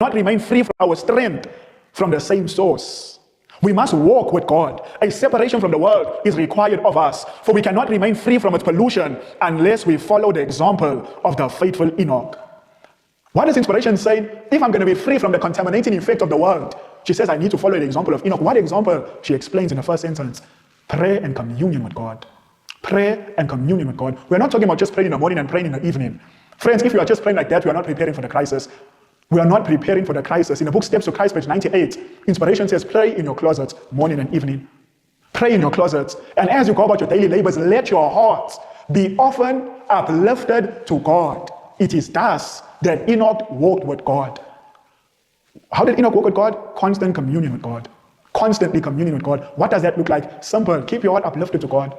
not remain free from our strength from the same source. We must walk with God. A separation from the world is required of us, for we cannot remain free from its pollution unless we follow the example of the faithful Enoch. What is inspiration saying? If I'm going to be free from the contaminating effect of the world, she says I need to follow the example of Enoch. What example? She explains in the first sentence. Prayer and communion with God. Prayer and communion with God. We're not talking about just praying in the morning and praying in the evening. Friends, if you are just praying like that, we are not preparing for the crisis. We are not preparing for the crisis. In the book Steps to Christ, page 98, inspiration says, pray in your closets, morning and evening. Pray in your closets. And as you go about your daily labors, let your hearts be often uplifted to God. It is thus that Enoch walked with God. How did Enoch walk with God? Constant communion with God. Constantly communion with God. What does that look like? Simple. Keep your heart uplifted to God.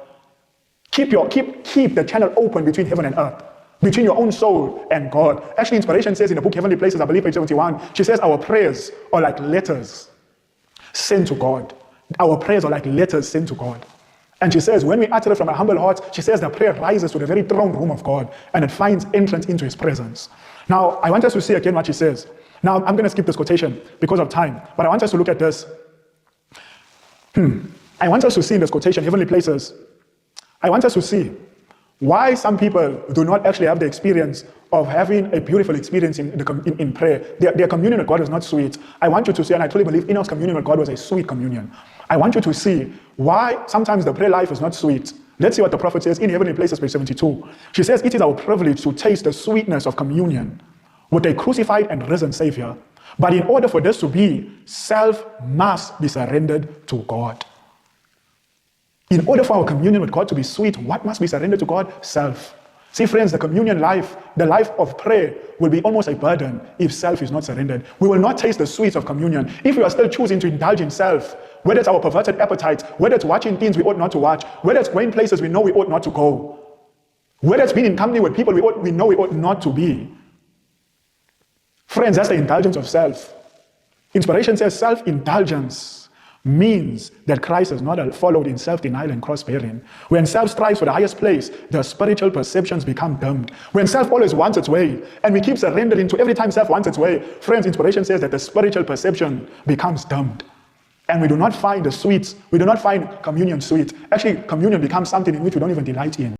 Keep the channel open between heaven and earth. Between your own soul and God. Actually, inspiration says in the book Heavenly Places, I believe page 71, she says our prayers are like letters sent to God. Our prayers are like letters sent to God. And she says when we utter it from a humble heart, she says the prayer rises to the very throne room of God and it finds entrance into his presence. Now, I want us to see again what she says. Now, I'm going to skip this quotation because of time, but I want us to look at this. I want us to see in this quotation, Heavenly Places, I want us to see why some people do not actually have the experience of having a beautiful experience in prayer. Their communion with God is not sweet. I want you to see, and I truly believe Enoch's communion with God was a sweet communion. I want you to see why sometimes the prayer life is not sweet. Let's see what the prophet says in Heavenly Places, page 72. She says, it is our privilege to taste the sweetness of communion with a crucified and risen Savior. But in order for this to be, self must be surrendered to God. In order for our communion with God to be sweet, what must be surrendered to God? Self. See, friends, the communion life, the life of prayer will be almost a burden if self is not surrendered. We will not taste the sweets of communion if we are still choosing to indulge in self, whether it's our perverted appetites, whether it's watching things we ought not to watch, whether it's going places we know we ought not to go, whether it's being in company with people we know we ought not to be. Friends, that's the indulgence of self. Inspiration says self-indulgence means that Christ is not followed in self-denial and cross-bearing. When self strives for the highest place, the spiritual perceptions become dimmed. When self always wants its way, and we keep surrendering to every time self wants its way, friends, inspiration says that the spiritual perception becomes dimmed. And we do not find the sweets, we do not find communion sweet. Actually, communion becomes something in which we don't even delight in.